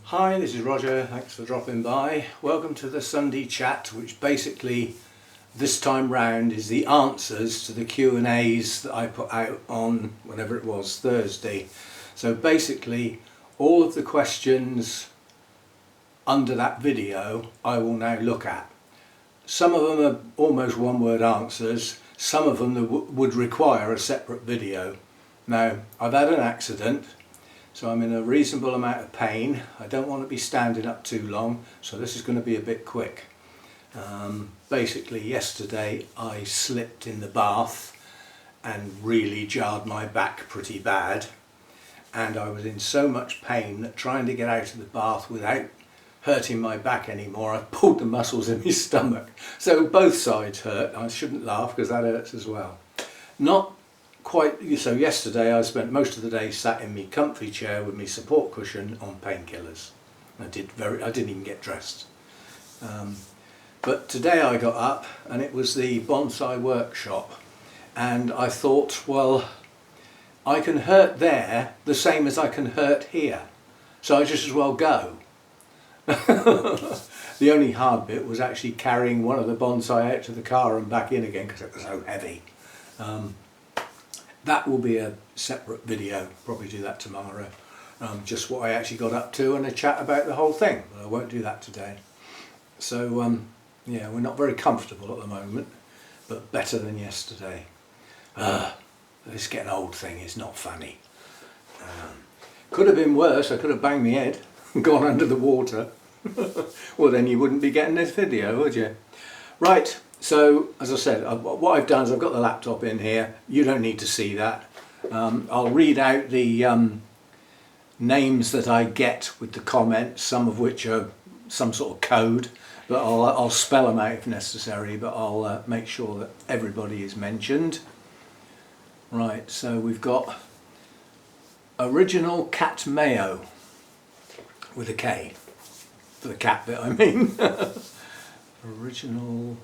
Hi, this is Roger, thanks for dropping by. Welcome to the Sunday chat, which basically this time round is the answers to the Q&As that I put out on whenever it was, Thursday. So basically all of the questions under that video I will now look at. Some of them are almost one-word answers, some of them would require a separate video. Now, I've had an accident, so I'm in a reasonable amount of pain. I don't want to be standing up too long, so this is going to be a bit quick. Basically yesterday I slipped in the bath and really jarred my back pretty bad, and I was in so much pain that trying to get out of the bath without hurting my back anymore, I pulled the muscles in my stomach. So both sides hurt. I shouldn't laugh because that hurts as well. Not quite so. Yesterday I spent most of the day sat in my comfy chair with my support cushion on painkillers. I didn't even get dressed. But today I got up and it was the bonsai workshop, and I thought, well, I can hurt there the same as I can hurt here, so I just as well go. The only hard bit was actually carrying one of the bonsai out to the car and back in again because it was so heavy. That will be a separate video, probably do that tomorrow. Just what I actually got up to and a chat about the whole thing, but I won't do that today. So yeah, we're not very comfortable at the moment, but better than yesterday. This getting old thing is not funny. Could have been worse. I could have banged my head and gone under the water. Well, then you wouldn't be getting this video, would you? Right, so as I said, what I've done is I've got the laptop in here. You don't need to see that. I'll read out the names that I get with the comments, some of which are some sort of code, but I'll spell them out if necessary, but I'll make sure that everybody is mentioned. Right, so we've got Original Cat Mayo with a K, for the cat bit I mean. Original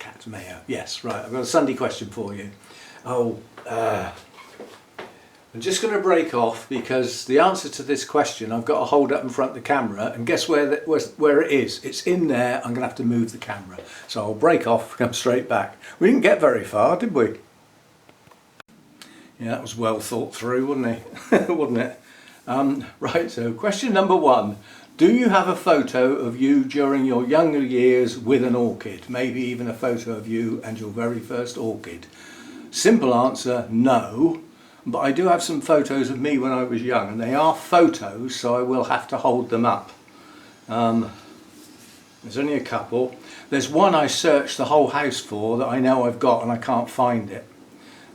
Cat Mayo, yes, right, I've got a Sunday question for you. I'm just going to break off because the answer to this question I've got to hold up in front of the camera, and guess where it is? It's in there. I'm going to have to move the camera. So I'll break off, come straight back. We didn't get very far, did we? Yeah, that was well thought through, wasn't it? Wasn't it? Right, so question number 1. Do you have a photo of you during your younger years with an orchid? Maybe even a photo of you and your very first orchid. Simple answer, no. But I do have some photos of me when I was young, and they are photos, so I will have to hold them up. There's only a couple. There's one I searched the whole house for that I know I've got and I can't find it.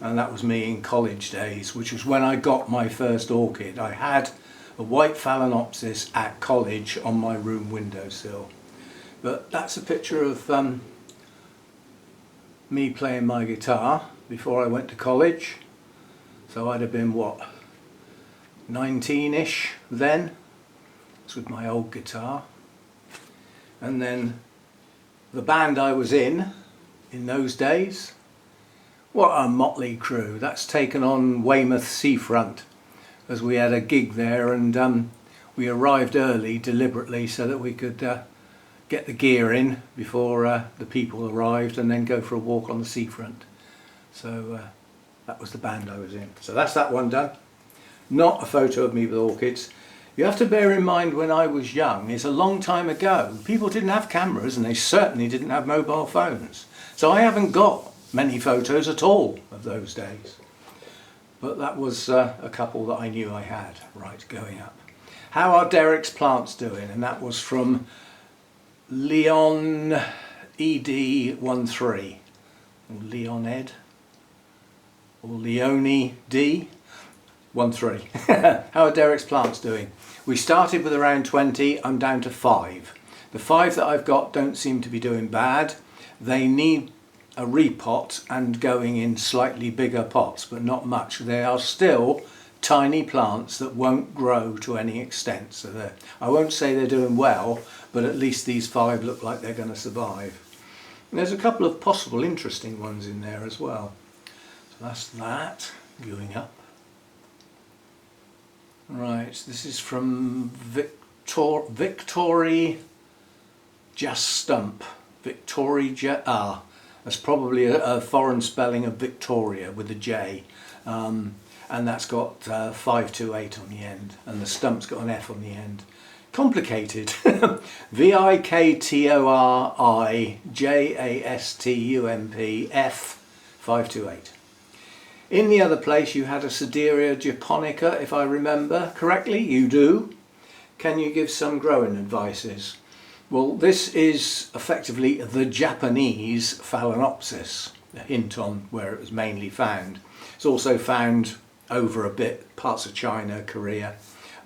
And that was me in college days, which was when I got my first orchid. I had a white phalaenopsis at college on my room windowsill. But that's a picture of me playing my guitar before I went to college. So I'd have been, what, 19-ish then. It's with my old guitar. And then the band I was in those days, what a motley crew. That's taken on Weymouth seafront, as we had a gig there, and we arrived early deliberately so that we could get the gear in before the people arrived and then go for a walk on the seafront. So that was the band I was in. So that's that one done. Not a photo of me with orchids. You have to bear in mind, when I was young, it's a long time ago. People didn't have cameras, and they certainly didn't have mobile phones. So I haven't got many photos at all of those days. But that was a couple that I knew I had, right, going up. How are Derek's plants doing? And that was from Leon ED13, or Leon Ed, or Leone D 13. How are Derek's plants doing? We started with around 20, I'm down to 5. The 5 that I've got don't seem to be doing bad. They need a repot and going in slightly bigger pots, but not much. They are still tiny plants that won't grow to any extent. So I won't say they're doing well, but at least these 5 look like they're going to survive. And there's a couple of possible interesting ones in there as well. So that's that, going up. Right, this is from Victory Just Stump. That's probably a foreign spelling of Victoria with a J. And that's got 528 on the end, and the stump's got an F on the end. Complicated. VIKTORIJASTUMP F 528. In the other place you had a Sideria japonica, if I remember correctly. You do. Can you give some growing advices? Well, this is effectively the Japanese Phalaenopsis, a hint on where it was mainly found. It's also found over a bit, parts of China, Korea.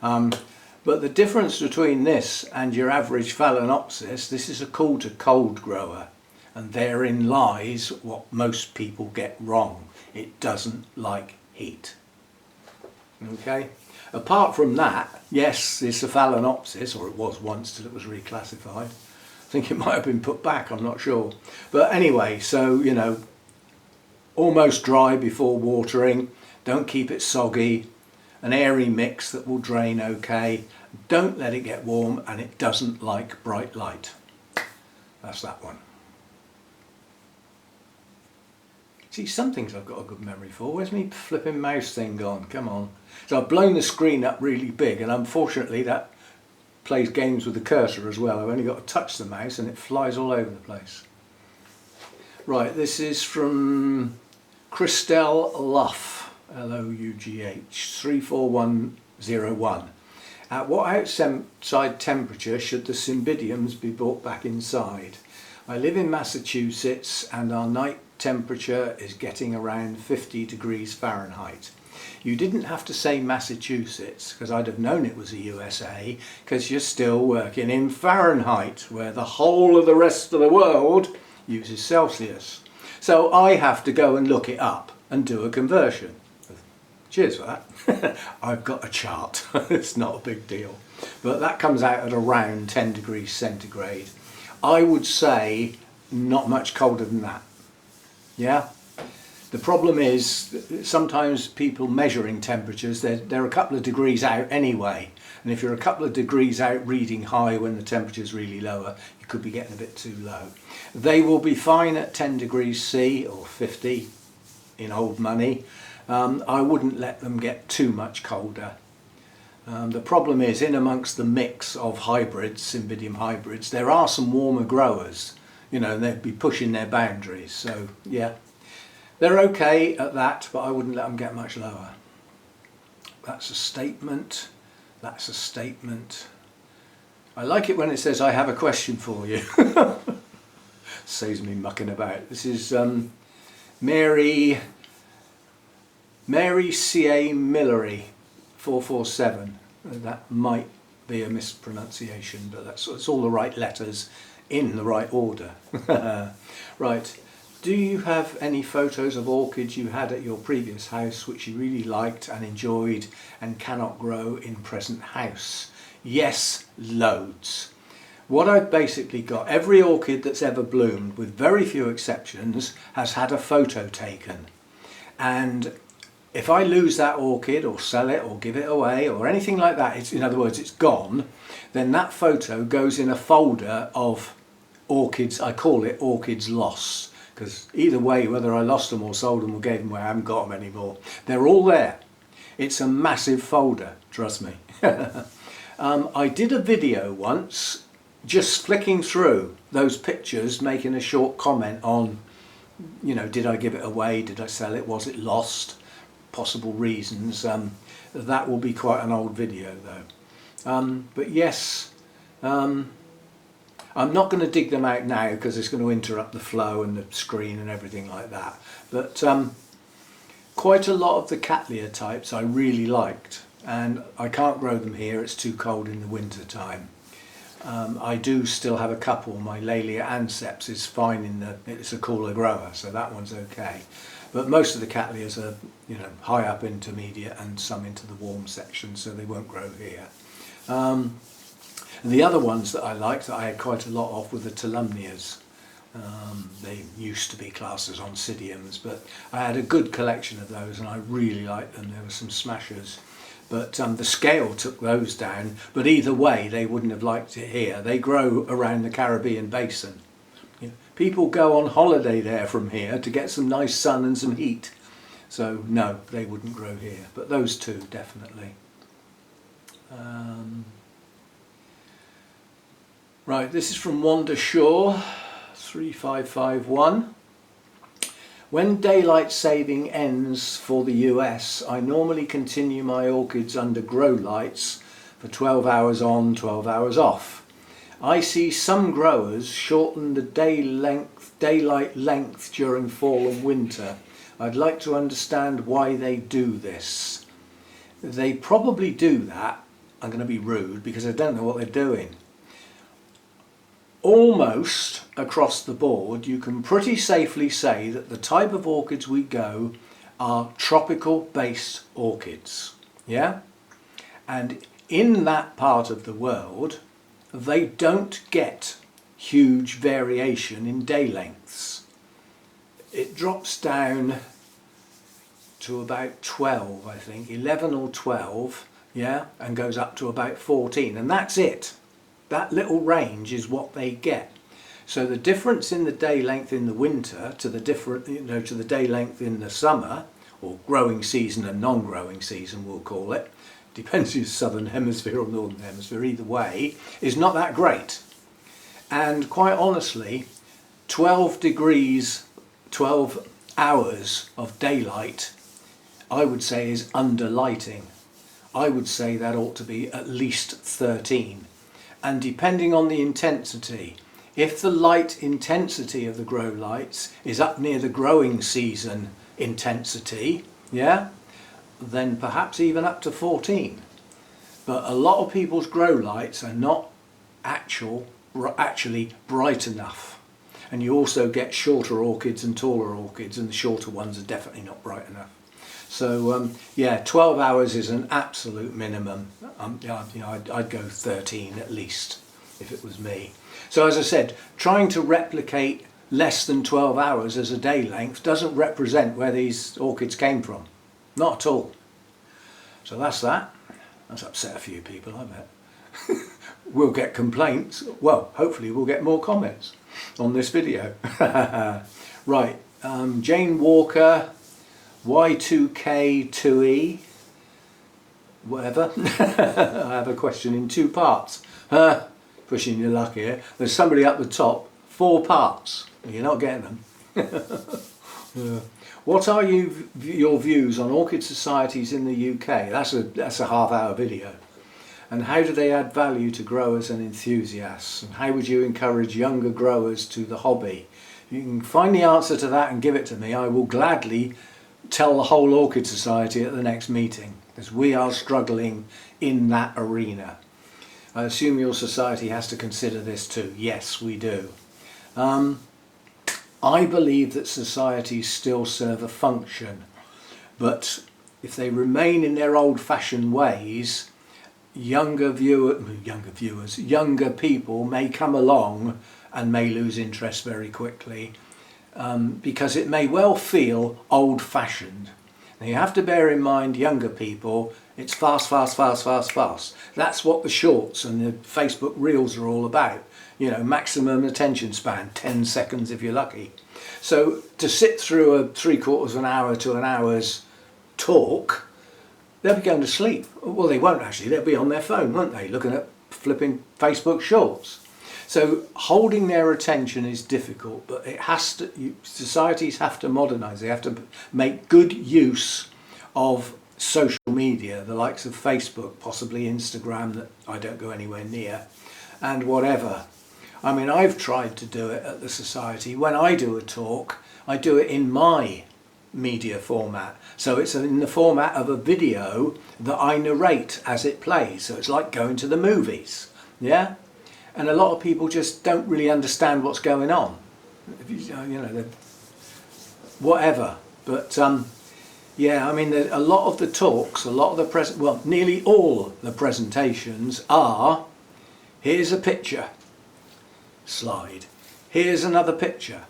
But the difference between this and your average Phalaenopsis, this is a cool to cold grower, and therein lies what most people get wrong. It doesn't like heat. Okay? Apart from that, yes, it's a Phalaenopsis, or it was once till it was reclassified. I think it might have been put back, I'm not sure. But anyway, so, you know, almost dry before watering. Don't keep it soggy. An airy mix that will drain okay. Don't let it get warm, and it doesn't like bright light. That's that one. See, some things I've got a good memory for. Where's my flipping mouse thing gone? Come on. So I've blown the screen up really big, and unfortunately that plays games with the cursor as well. I've only got to touch the mouse and it flies all over the place. Right, this is from Christelle Luff, L-O-U-G-H, 34101. At what outside temperature should the Cymbidiums be brought back inside? I live in Massachusetts and our night temperature is getting around 50 degrees Fahrenheit. You didn't have to say Massachusetts, because I'd have known it was the USA, because you're still working in Fahrenheit, where the whole of the rest of the world uses Celsius. So I have to go and look it up and do a conversion. Cheers for that. I've got a chart. It's not a big deal. But that comes out at around 10 degrees centigrade. I would say not much colder than that. Yeah? The problem is sometimes people measuring temperatures, they're a couple of degrees out anyway. And if you're a couple of degrees out reading high when the temperature's really lower, you could be getting a bit too low. They will be fine at 10 degrees C or 50 in old money. I wouldn't let them get too much colder. The problem is, in amongst the mix of hybrids, Cymbidium hybrids, there are some warmer growers. You know, they'd be pushing their boundaries. So, yeah. They're okay at that, but I wouldn't let them get much lower. That's a statement. That's a statement. I like it when it says, I have a question for you. Saves me mucking about. This is Mary C.A. Millery, 447. That might be a mispronunciation, but it's all the right letters in the right order. Right. Do you have any photos of orchids you had at your previous house which you really liked and enjoyed and cannot grow in present house? Yes, loads. What I've basically got, every orchid that's ever bloomed, with very few exceptions, has had a photo taken. And if I lose that orchid or sell it or give it away or anything like that, in other words, it's gone, then that photo goes in a folder of orchids. I call it orchids lost. Because either way, whether I lost them or sold them or gave them away, I haven't got them anymore. They're all there. It's a massive folder, trust me. I did a video once, just flicking through those pictures, making a short comment on, you know, did I give it away, did I sell it, was it lost, possible reasons. That will be quite an old video though. But yes, I'm not going to dig them out now because it's going to interrupt the flow and the screen and everything like that. But quite a lot of the Cattleya types I really liked, and I can't grow them here, it's too cold in the winter time. I do still have a couple. My Laelia anceps is fine it's a cooler grower, so that one's okay. But most of the Cattleyas are, you know, high up intermediate and some into the warm section, so they won't grow here. And the other ones that I liked, that I had quite a lot of, were the Tolumnias. They used to be classed as Oncidiums, but I had a good collection of those and I really liked them. There were some smashers. but the scale took those down. But either way, they wouldn't have liked it here. They grow around the Caribbean basin. You know, people go on holiday there from here to get some nice sun and some heat. So no, they wouldn't grow here, but those two definitely. Right, this is from Wanda Shaw, 3551. When daylight saving ends for the US, I normally continue my orchids under grow lights for 12 hours on, 12 hours off. I see some growers shorten the daylight length during fall and winter. I'd like to understand why they do this. They probably do that, I'm going to be rude because I don't know what they're doing. Almost across the board, you can pretty safely say that the type of orchids we go are tropical based orchids. Yeah? And in that part of the world, they don't get huge variation in day lengths. It drops down to about 12, I think, 11 or 12, yeah, and goes up to about 14, and that's it. That little range is what they get. So the difference in the day length in the winter to the to the day length in the summer, or growing season and non-growing season we'll call it, depends if it's southern hemisphere or northern hemisphere, either way, is not that great. And quite honestly, 12 degrees, 12 hours of daylight, I would say is under lighting. I would say that ought to be at least 13. And depending on the intensity, if the light intensity of the grow lights is up near the growing season intensity, yeah, then perhaps even up to 14. But a lot of people's grow lights are not actually bright enough. And you also get shorter orchids and taller orchids, and the shorter ones are definitely not bright enough. So yeah, 12 hours is an absolute minimum. I'd go 13 at least if it was me. So as I said, trying to replicate less than 12 hours as a day length doesn't represent where these orchids came from. Not at all. So that's that. That's upset a few people, I bet. We'll get complaints. Well, hopefully we'll get more comments on this video. Right, Jane Walker, Y2K2E, whatever. I have a question in 2 parts. Pushing your luck here. There's somebody up the top, 4 parts. You're not getting them. What are your views on orchid societies in the UK? That's a half-hour video. And how do they add value to growers and enthusiasts? And how would you encourage younger growers to the hobby? If you can find the answer to that and give it to me, I will gladly tell the whole Orchid Society at the next meeting, because we are struggling in that arena. I assume your society has to consider this too. Yes, we do. I believe that societies still serve a function, but if they remain in their old-fashioned ways, younger people may come along and may lose interest very quickly, because it may well feel old-fashioned. Now you have to bear in mind, younger people, it's fast, fast, fast, fast, fast. That's what the shorts and the Facebook reels are all about. You know, maximum attention span, 10 seconds if you're lucky. So to sit through a 3/4 of an hour to an hour's talk, they'll be going to sleep. Well, they won't actually, they'll be on their phone, won't they, looking at flipping Facebook shorts. So holding their attention is difficult, but it has to. Societies have to modernise. They have to make good use of social media, the likes of Facebook, possibly Instagram, that I don't go anywhere near, and whatever. I mean, I've tried to do it at the society. When I do a talk, I do it in my media format. So it's in the format of a video that I narrate as it plays. So it's like going to the movies, yeah? And a lot of people just don't really understand what's going on. You know, whatever. But yeah, I mean, a lot of the talks, a lot of the nearly all the presentations are, here's a picture, slide. Here's another picture,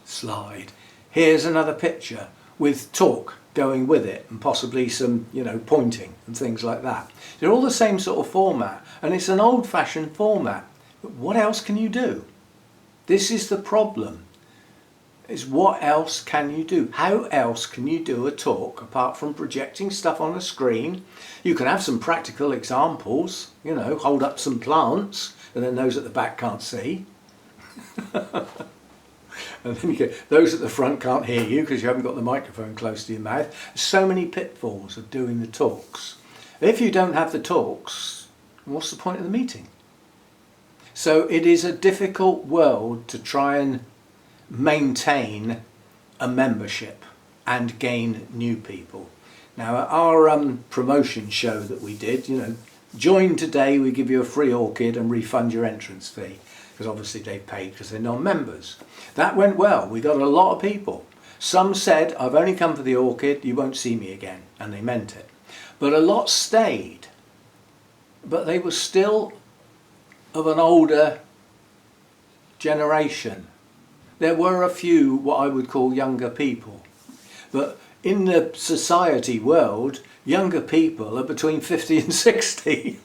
slide. Here's another picture with talk going with it, and possibly some, you know, pointing and things like that. They're all the same sort of format, and it's an old-fashioned format. But what else can you do? This is the problem. Is what else can you do? How else can you do a talk apart from projecting stuff on a screen? You can have some practical examples, you know, hold up some plants, and then those at the back can't see. And then you get, those at the front can't hear you because you haven't got the microphone close to your mouth. So many pitfalls of doing the talks. If you don't have the talks, what's the point of the meeting? So it is a difficult world to try and maintain a membership and gain new people. Now, at our promotion show that we did, you know, join today, we give you a free orchid and refund your entrance fee, because obviously they paid because they're non-members. That went well. We got a lot of people. Some said, I've only come for the orchid, you won't see me again, and they meant it. But a lot stayed, but they were still of an older generation. There were a few what I would call younger people, but in the society world, younger people are between 50 and 60.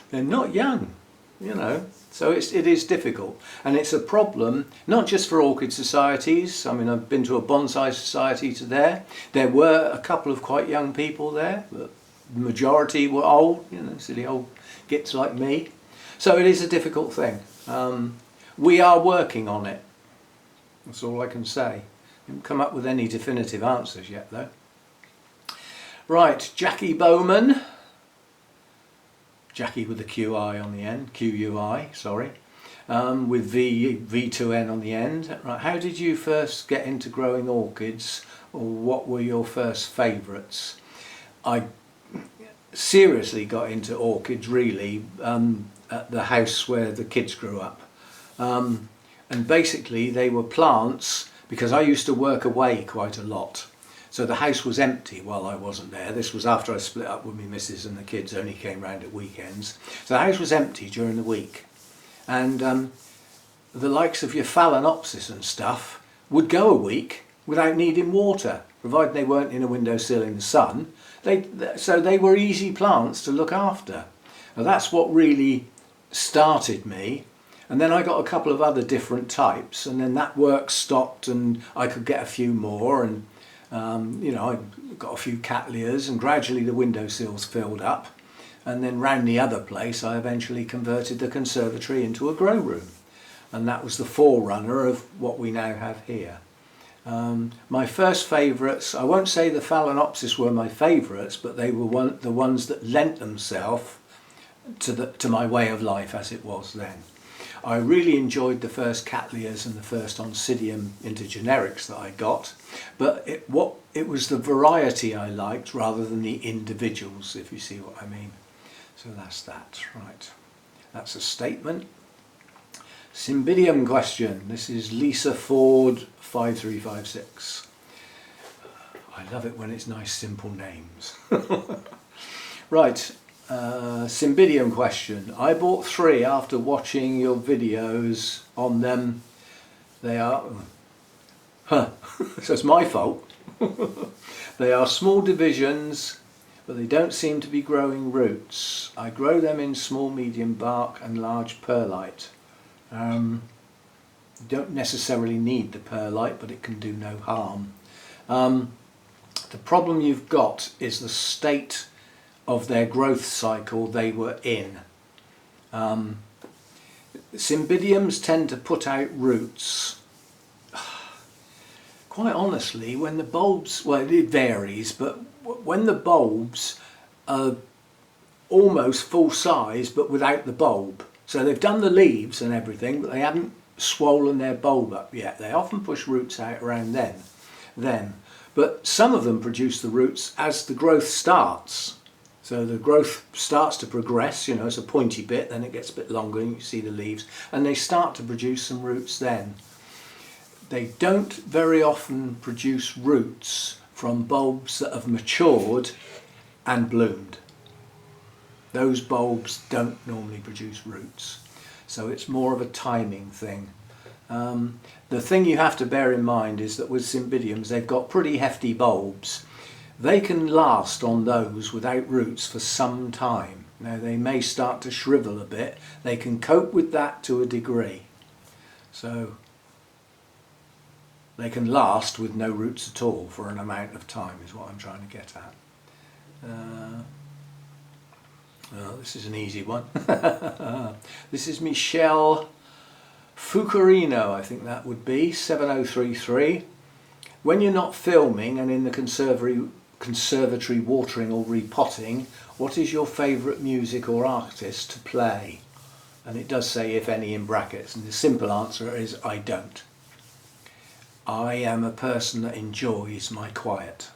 They're not young, you know, so it is difficult, and it's a problem not just for orchid societies. I mean, I've been to a bonsai society there were a couple of quite young people there, but the majority were old, you know, silly old gits like me. So it is a difficult thing. We are working on it. That's all I can say. I haven't come up with any definitive answers yet, though. Right, Jackie Bowman. Jackie with the QI on the end, QUI, sorry. With V2N on the end. Right, how did you first get into growing orchids, or what were your first favourites? I seriously got into orchids really at the house where the kids grew up. And basically they were plants, because I used to work away quite a lot. So the house was empty while I wasn't there. This was after I split up with my missus and the kids only came round at weekends. So the house was empty during the week. And the likes of your Phalaenopsis and stuff would go a week without needing water, provided they weren't in a windowsill in the sun. So they were easy plants to look after. Now that's what really started me. And then I got a couple of other different types, and then that work stopped and I could get a few more, and you know, I got a few Cattleyas, and gradually the windowsills filled up, and then round the other place I eventually converted the conservatory into a grow room, and that was the forerunner of what we now have here. My first favourites, I won't say the Phalaenopsis were my favourites, but they were the ones that lent themselves to my way of life as it was then. I really enjoyed the first Cattleyas and the first Oncidium intergenerics that I got, but it was the variety I liked rather than the individuals, if you see what I mean. So that's that, right. That's a statement. Cymbidium question. This is Lisa Ford 5356. I love it when it's nice simple names. Right. Cymbidium question. I bought 3 after watching your videos on them. They are... so it's my fault. They are small divisions, but they don't seem to be growing roots. I grow them in small, medium bark and large perlite. You don't necessarily need the perlite, but it can do no harm. The problem you've got is the state of their growth cycle they were in. Cymbidiums tend to put out roots. Quite honestly, when the bulbs, well, it varies, but when the bulbs are almost full size but without the bulb, so they've done the leaves and everything, but they haven't swollen their bulb up yet, they often push roots out around then. But some of them produce the roots as the growth starts. So the growth starts to progress, you know, it's a pointy bit, then it gets a bit longer and you see the leaves, and they start to produce some roots then. They don't very often produce roots from bulbs that have matured and bloomed. Those bulbs don't normally produce roots. So it's more of a timing thing. The thing you have to bear in mind is that with Cymbidiums they've got pretty hefty bulbs. They can last on those without roots for some time. Now they may start to shrivel a bit. They can cope with that to a degree. So they can last with no roots at all for an amount of time is what I'm trying to get at. Oh, this is an easy one. This is Michelle Fucarino, I think that would be, 7033. When you're not filming and in the conservatory watering or repotting, what is your favourite music or artist to play? And it does say if any in brackets, and the simple answer is I don't. I am a person that enjoys my quiet,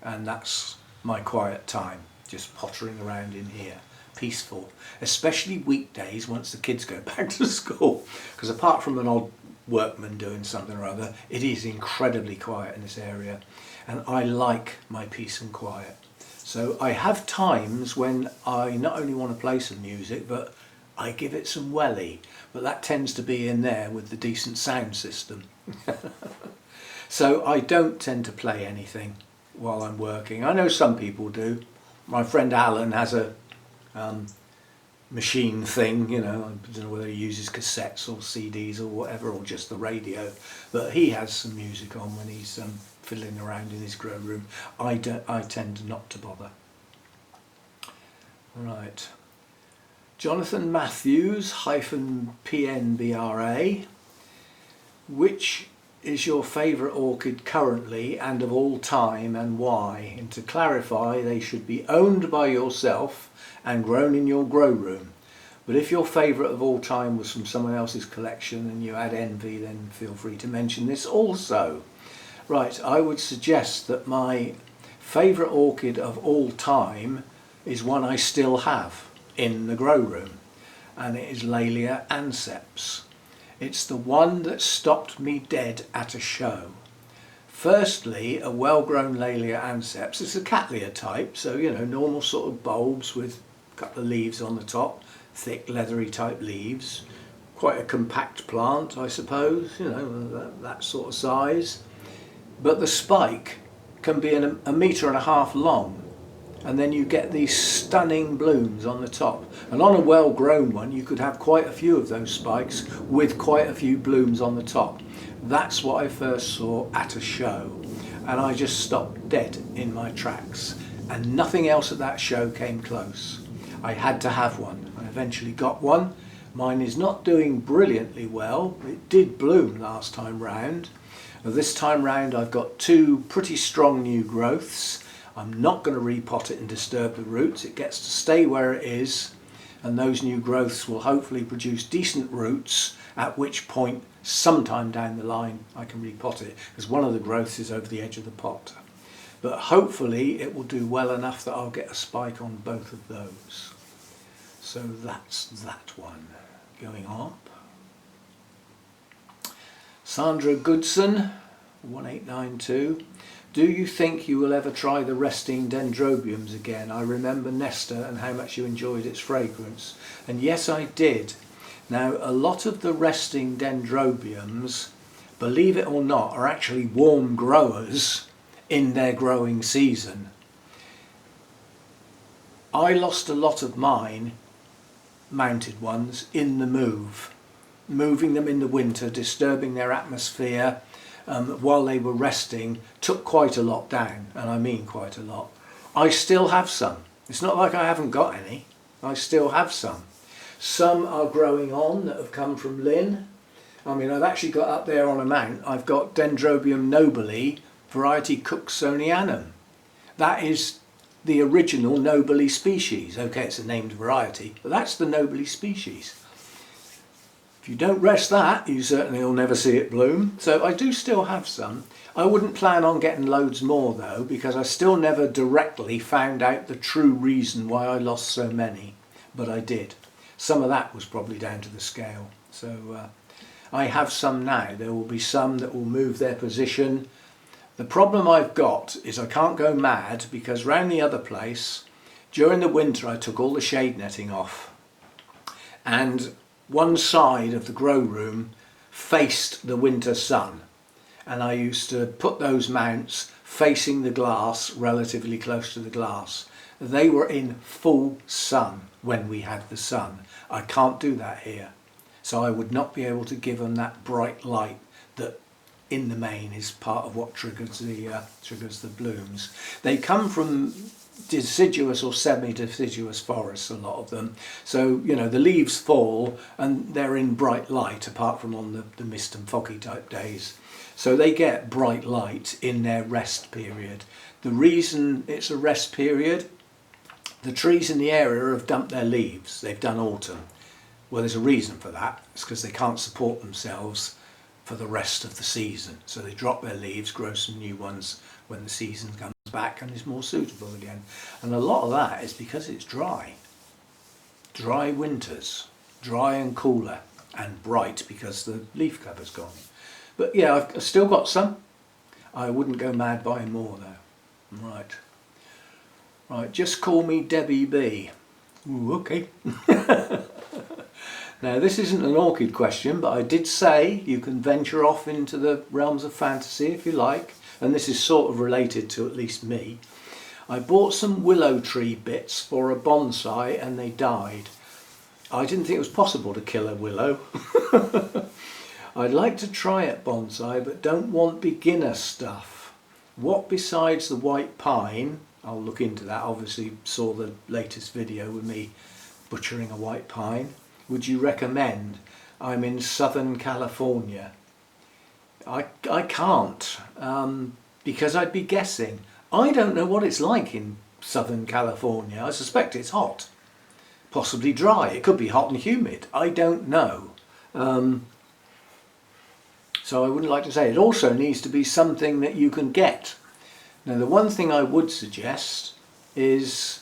and that's my quiet time, just pottering around in here, peaceful, especially weekdays once the kids go back to school, because apart from an odd workman doing something or other, it is incredibly quiet in this area, and I like my peace and quiet. So I have times when I not only want to play some music, but I give it some welly, but that tends to be in there with the decent sound system. So I don't tend to play anything while I'm working. I know some people do. My friend Alan has a machine thing, you know, I don't know whether he uses cassettes or CDs or whatever, or just the radio, but he has some music on when he's fiddling around in his grow room. I tend not to bother. Right. Jonathan Matthews -PNBRA. Which is your favourite orchid currently and of all time, and why? And to clarify, they should be owned by yourself and grown in your grow room. But if your favourite of all time was from someone else's collection and you had envy, then feel free to mention this also. Right, I would suggest that my favourite orchid of all time is one I still have in the grow room, and it is Laelia anceps. It's the one that stopped me dead at a show. Firstly, a well-grown Laelia anceps. It's a Cattleya type, so you know, normal sort of bulbs with a couple of leaves on the top, thick leathery type leaves. Quite a compact plant, I suppose, you know, that sort of size. But the spike can be a 1.5 meters long, and then you get these stunning blooms on the top. And on a well-grown one you could have quite a few of those spikes with quite a few blooms on the top. That's what I first saw at a show, and I just stopped dead in my tracks, and nothing else at that show came close. I had to have one. I eventually got one. Mine is not doing brilliantly well. It did bloom last time round. This time round I've got 2 pretty strong new growths. I'm not going to repot it and disturb the roots. It gets to stay where it is, and those new growths will hopefully produce decent roots, at which point sometime down the line I can repot it, because one of the growths is over the edge of the pot. But hopefully it will do well enough that I'll get a spike on both of those. So that's that one going up. Sandra Goodson, 1892. Do you think you will ever try the resting dendrobiums again? I remember Nesta and how much you enjoyed its fragrance. And yes, I did. Now, a lot of the resting dendrobiums, believe it or not, are actually warm growers in their growing season. I lost a lot of mine, mounted ones, in the move. Moving them in the winter, disturbing their atmosphere, while they were resting, took quite a lot down, and I mean quite a lot. I still have some. It's not like I haven't got any. I still have some. Some are growing on that have come from Lynn. I mean, I've actually got up there on a mount, I've got Dendrobium nobile, variety Cooksonianum. That is the original nobile species. Okay, it's a named variety, but that's the nobile species. If you don't rest that, you certainly will never see it bloom. So I do still have some. I wouldn't plan on getting loads more though, because I still never directly found out the true reason why I lost so many, but I did. Some of that was probably down to the scale. So I have some now. There will be some that will move their position. The problem I've got is I can't go mad, because round the other place, during the winter I took all the shade netting off, and one side of the grow room faced the winter sun, and I used to put those mounts facing the glass, relatively close to the glass. They were in full sun when we had the sun. I can't do that here, so I would not be able to give them that bright light that in the main is part of what triggers the blooms. They come from deciduous or semi-deciduous forests, a lot of them, so you know the leaves fall and they're in bright light, apart from on the mist and foggy type days, so they get bright light in their rest period. The reason it's a rest period, the trees in the area have dumped their leaves, they've done autumn. Well, there's a reason for that. It's because they can't support themselves for the rest of the season, so they drop their leaves, grow some new ones when the season comes back and is more suitable again. And a lot of that is because it's dry winters, dry and cooler, and bright because the leaf cover's gone. But yeah, I've still got some. I wouldn't go mad buying more though. Right, just call me Debbie B. Ooh, okay. Now this isn't an orchid question, but I did say you can venture off into the realms of fantasy if you like, and this is sort of related to at least me. I bought some willow tree bits for a bonsai and they died. I didn't think it was possible to kill a willow. I'd like to try at bonsai, but don't want beginner stuff. What besides the white pine, I'll look into that, obviously saw the latest video with me butchering a white pine, would you recommend? I'm in Southern California. I can't, because I'd be guessing. I don't know what it's like in Southern California. I suspect it's hot, possibly dry. It could be hot and humid. I don't know. So I wouldn't like to say. It also needs to be something that you can get. Now the one thing I would suggest is,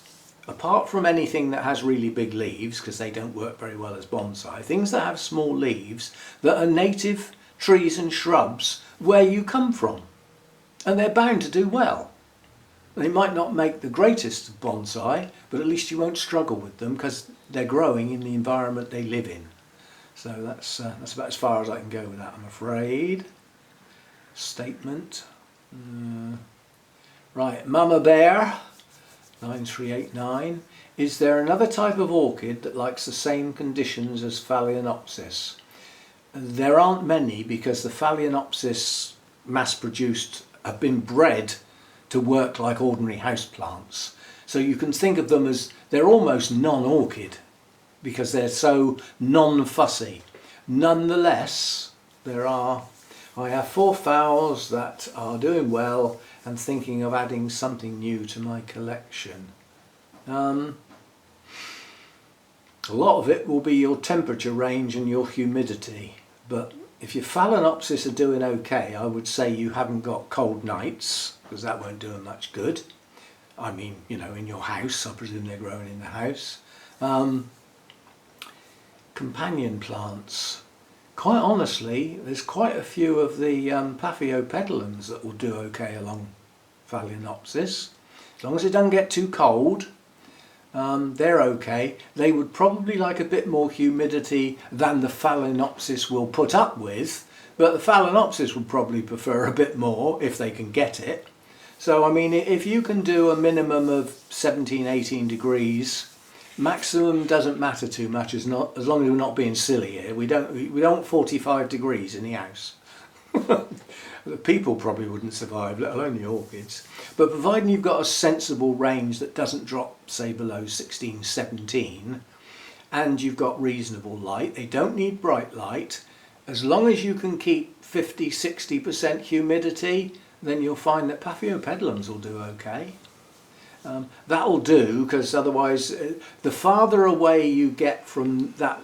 apart from anything that has really big leaves, because they don't work very well as bonsai, things that have small leaves that are native trees and shrubs where you come from, and they're bound to do well. They might not make the greatest of bonsai, but at least you won't struggle with them because they're growing in the environment they live in. So that's about as far as I can go with that, I'm afraid. Statement. Right, Mama Bear 9389. Is there another type of orchid that likes the same conditions as Phalaenopsis? There aren't many, because the Phalaenopsis mass-produced have been bred to work like ordinary houseplants. So you can think of them as, they're almost non-orchid because they're so non-fussy. Nonetheless, I have 4 phals that are doing well and thinking of adding something new to my collection. A lot of it will be your temperature range and your humidity, but if your Phalaenopsis are doing okay, I would say you haven't got cold nights, because that won't do them much good. I mean, you know, in your house, I presume they're growing in the house. Companion plants. Quite honestly, there's quite a few of the Paphiopedilums that will do okay along Phalaenopsis. As long as it doesn't get too cold, they're okay. They would probably like a bit more humidity than the Phalaenopsis will put up with, but the Phalaenopsis would probably prefer a bit more if they can get it. So I mean, if you can do a minimum of 17-18 degrees, maximum doesn't matter too much, as long as we're not being silly here. We don't want 45 degrees in the house. The people probably wouldn't survive, let alone the orchids. But providing you've got a sensible range that doesn't drop, say, below 16, 17, and you've got reasonable light, they don't need bright light, as long as you can keep 50-60% humidity, then you'll find that Paphiopedilums will do okay. That'll do, because otherwise the farther away you get from that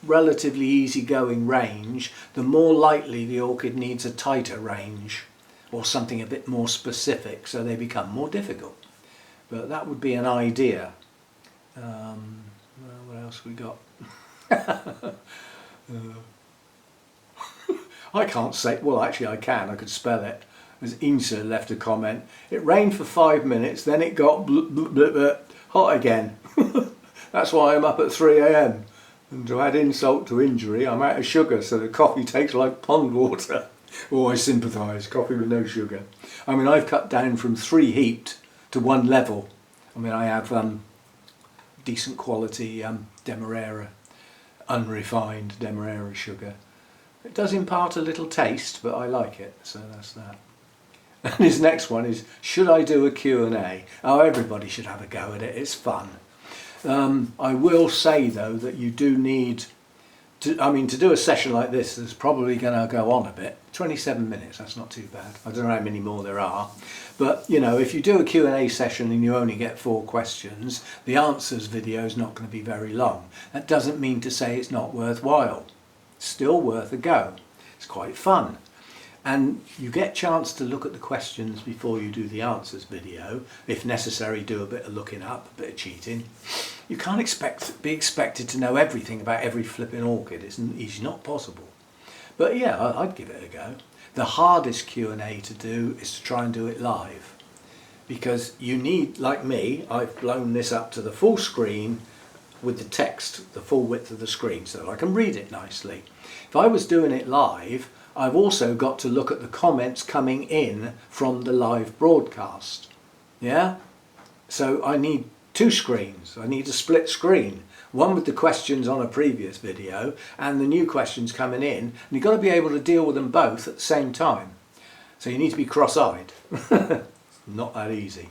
relatively easygoing range, the more likely the orchid needs a tighter range or something a bit more specific, so they become more difficult. But that would be an idea. Well, what else we got? I can't say, well actually I can, I could spell it. As Insa left a comment, it rained for 5 minutes, then it got hot again. That's why I'm up at 3 AM. And to add insult to injury, I'm out of sugar, so the coffee tastes like pond water. Oh, I sympathise, coffee with no sugar. I mean, I've cut down from 3 heaped to 1 level. I mean, I have decent quality Demerara, unrefined Demerara sugar. It does impart a little taste, but I like it, so that's that. And his next one is, should I do a Q&A? Oh, everybody should have a go at it, it's fun. I will say though that you do need to, to do a session like this that's probably going to go on a bit. 27 minutes, that's not too bad. I don't know how many more there are. But you know, if you do a Q&A session and you only get 4 questions, the answers video is not going to be very long. That doesn't mean to say it's not worthwhile. It's still worth a go. It's quite fun. And you get a chance to look at the questions before you do the answers video. If necessary, do a bit of looking up, a bit of cheating. You can't be expected to know everything about every flipping orchid. It's not possible. But yeah, I'd give it a go. The hardest Q&A to do is to try and do it live. Because you need, like me, I've blown this up to the full screen with the text, the full width of the screen, so I can read it nicely. If I was doing it live, I've also got to look at the comments coming in from the live broadcast. Yeah? So I need 2 screens. I need a split screen. One with the questions on a previous video and the new questions coming in. And you've got to be able to deal with them both at the same time. So you need to be cross-eyed. Not that easy.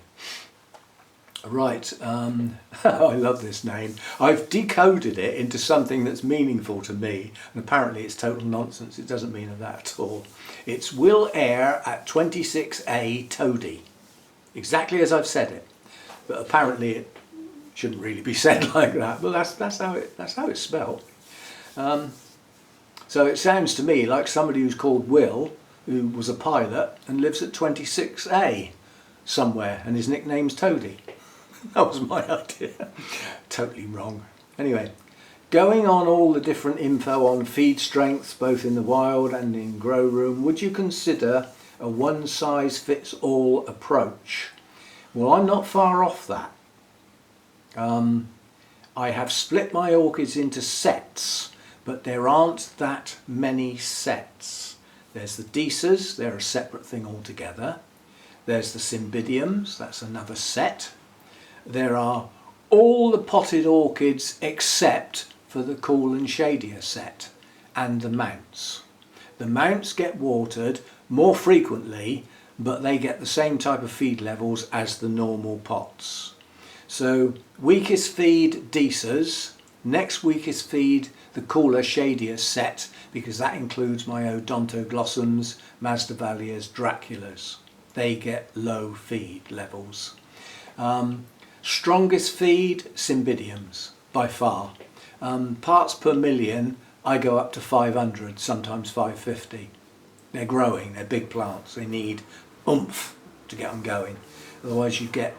Right, I love this name. I've decoded it into something that's meaningful to me, and apparently it's total nonsense. It doesn't mean that at all. It's Will Air at 26A Toady. Exactly as I've said it. But apparently it shouldn't really be said like that. But that's how it's spelled. So it sounds to me like somebody who's called Will, who was a pilot and lives at 26A somewhere, and his nickname's Toady. That was my idea. Totally wrong. Anyway, going on all the different info on feed strengths, both in the wild and in grow room, would you consider a one-size-fits-all approach? Well, I'm not far off that. I have split my orchids into sets, but there aren't that many sets. There's the Deisas, they're a separate thing altogether. There's the Cymbidiums, that's another set. There are all the potted orchids except for the cool and shadier set and the mounts. The mounts get watered more frequently, but they get the same type of feed levels as the normal pots. So weakest feed Deisas, next weakest feed the cooler shadier set, because that includes my Odontoglossums, Masdevallias, Draculas. They get low feed levels. Strongest feed, Cymbidiums, by far. Parts per million, I go up to 500, sometimes 550. They're growing, they're big plants, they need oomph to get them going. Otherwise you get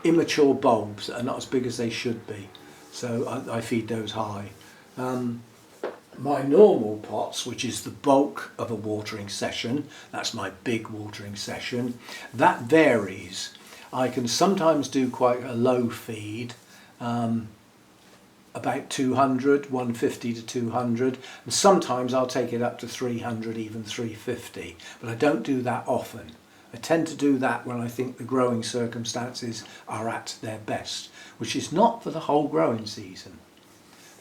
immature bulbs that are not as big as they should be. So I feed those high. My normal pots, which is the bulk of a watering session, that's my big watering session, that varies. I can sometimes do quite a low feed, about 200, 150 to 200, and sometimes I'll take it up to 300, even 350, but I don't do that often. I tend to do that when I think the growing circumstances are at their best, which is not for the whole growing season.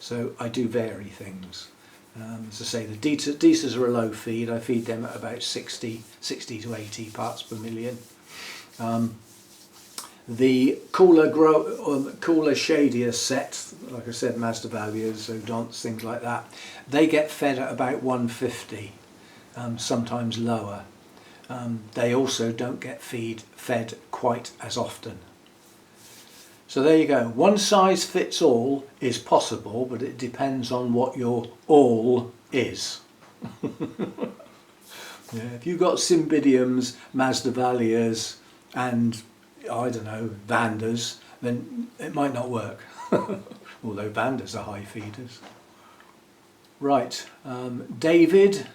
So I do vary things. As I say, the Deisas are a low feed. I feed them at about 60 to 80 parts per million. The cooler shadier set, like I said, Masdevallias, Odonts, things like that, they get fed at about 150, sometimes lower. They also don't get fed quite as often. So there you go. One size fits all is possible, but it depends on what your all is. Yeah, if you've got Cymbidiums, Masdevallias and I don't know, Vandas, then it might not work. Although Vandas are high feeders. Right, David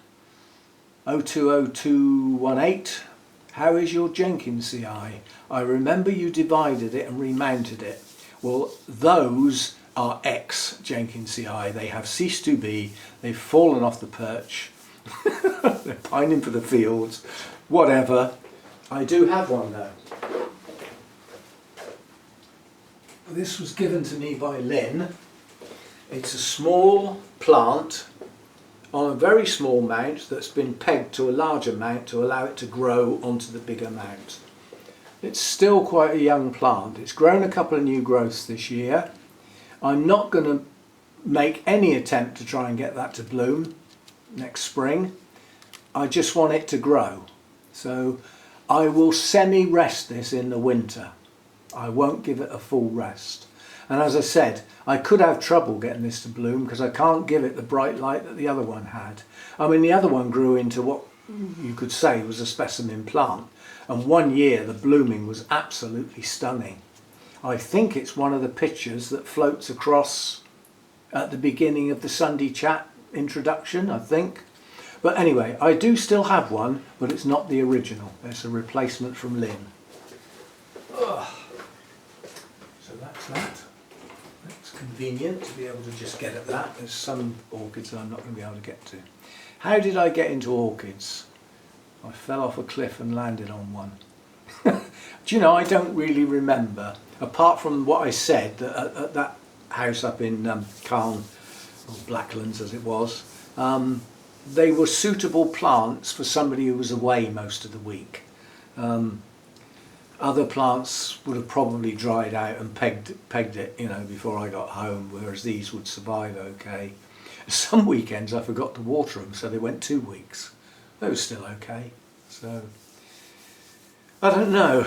020218, how is your Jenkins CI? I remember you divided it and remounted it. Well, those are ex-Jenkinsii. They have ceased to be, they've fallen off the perch, they're pining for the fields, whatever. I do have one though. This was given to me by Lynn. It's a small plant on a very small mount that's been pegged to a larger mount to allow it to grow onto the bigger mount. It's still quite a young plant. It's grown a couple of new growths this year. I'm not going to make any attempt to try and get that to bloom next spring. I just want it to grow. So I will semi-rest this in the winter. I won't give it a full rest. And as I said, I could have trouble getting this to bloom because I can't give it the bright light that the other one had. I mean, the other one grew into what you could say was a specimen plant. And one year the blooming was absolutely stunning. I think it's one of the pictures that floats across at the beginning of the Sunday chat introduction, I think. But anyway, I do still have one, but it's not the original. It's a replacement from Lynn. Ugh. So that's that. It's convenient to be able to just get at that. There's some orchids I'm not going to be able to get to. How did I get into orchids? I fell off a cliff and landed on one. Do you know, I don't really remember, apart from what I said, that at that house up in Calne, or Blacklands as it was, they were suitable plants for somebody who was away most of the week. Other plants would have probably dried out and pegged it, you know, before I got home, whereas these would survive okay. Some weekends I forgot to water them, so they went 2 weeks. They were still okay. So I don't know.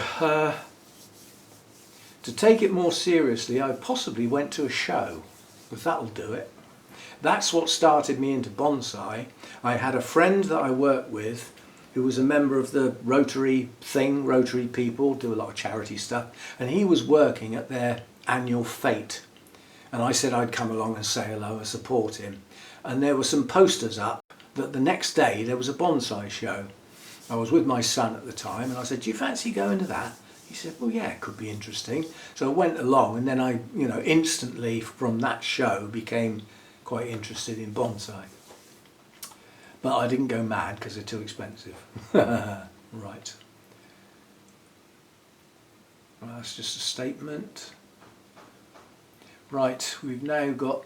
To take it more seriously, I possibly went to a show, if that'll do it. That's what started me into bonsai. I had a friend that I worked with who was a member of the Rotary people, do a lot of charity stuff, and he was working at their annual fete. And I said I'd come along and say hello and support him. And there were some posters up that the next day there was a bonsai show. I was with my son at the time and I said, do you fancy going to that? He said, well, yeah, it could be interesting. So I went along, and then I, you know, instantly from that show became quite interested in bonsai. But I didn't go mad because they're too expensive. Right. Well, that's just a statement. Right, we've now got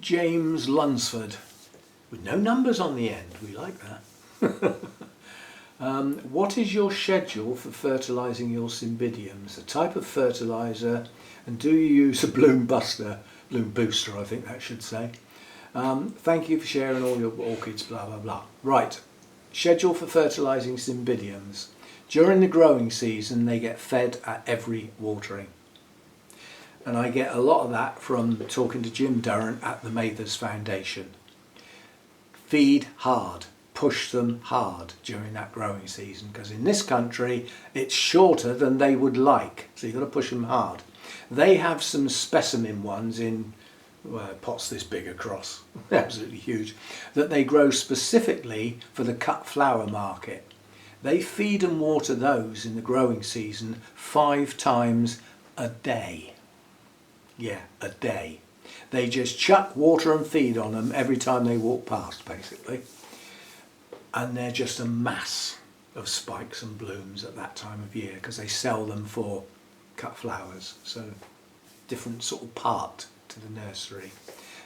James Lunsford with no numbers on the end. We like that. What is your schedule for fertilising your Cymbidiums? The type of fertiliser, and do you use a bloom booster, I think that should say. Thank you for sharing all your orchids, blah blah blah. Right, schedule for fertilising Cymbidiums. During the growing season they get fed at every watering. And I get a lot of that from talking to Jim Durrant at the Mathers Foundation. Feed hard, push them hard during that growing season, because in this country it's shorter than they would like, so you've got to push them hard. They have some specimen ones in pots this big across, absolutely huge, that they grow specifically for the cut flower market. They feed and water those in the growing season 5 times a day. Yeah, a day. They just chuck water and feed on them every time they walk past, basically. And they're just a mass of spikes and blooms at that time of year, because they sell them for cut flowers, so different sort of part to the nursery.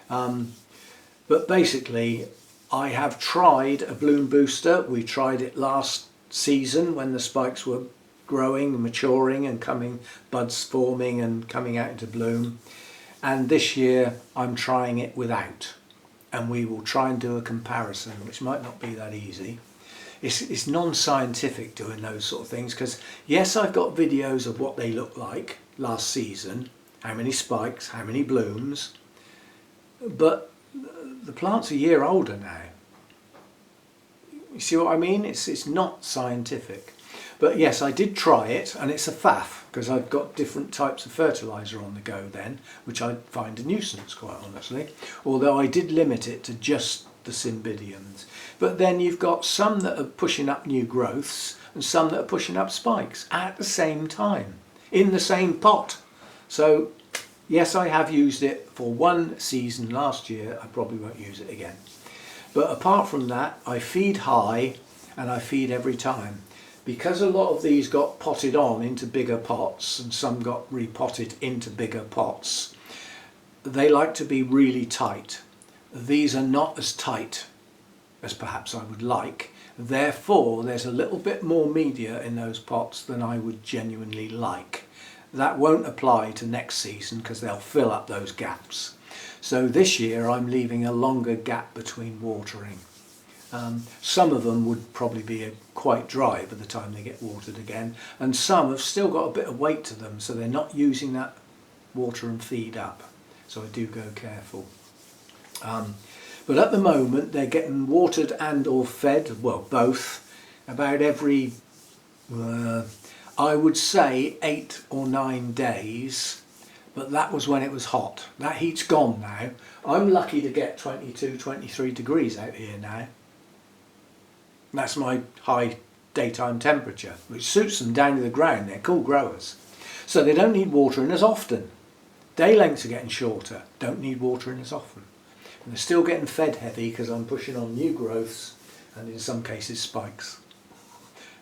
But basically I have tried a bloom booster. We tried it last season when the spikes were growing and maturing and coming, buds forming and coming out into bloom, and this year I'm trying it without, and we will try and do a comparison, which might not be that easy. It's non-scientific doing those sort of things, because yes, I've got videos of what they look like last season, how many spikes, how many blooms, but the plant's a year older now. You see what I mean? It's not scientific. But yes, I did try it, and it's a faff, because I've got different types of fertiliser on the go then, which I find a nuisance, quite honestly, although I did limit it to just the Cymbidiums. But then you've got some that are pushing up new growths and some that are pushing up spikes at the same time, in the same pot. So Yes, I have used it for one season last year. I probably won't use it again. But apart from that, I feed high and I feed every time. Because a lot of these got potted on into bigger pots and some got repotted into bigger pots, they like to be really tight. These are not as tight as perhaps I would like. Therefore, there's a little bit more media in those pots than I would genuinely like. That won't apply to next season because they'll fill up those gaps. So this year I'm leaving a longer gap between watering. Some of them would probably be quite dry by the time they get watered again, and some have still got a bit of weight to them, so they're not using that water and feed up. So I do go careful. But at the moment they're getting watered and or fed, well both, about every, I would say 8 or 9 days. But that was when it was hot. That heat's gone now. I'm lucky to get 22, 23 degrees out here now. That's my high daytime temperature, which suits them down to the ground. They're cool growers. So they don't need watering as often. Day lengths are getting shorter, don't need watering as often. And they're still getting fed heavy because I'm pushing on new growths and in some cases spikes.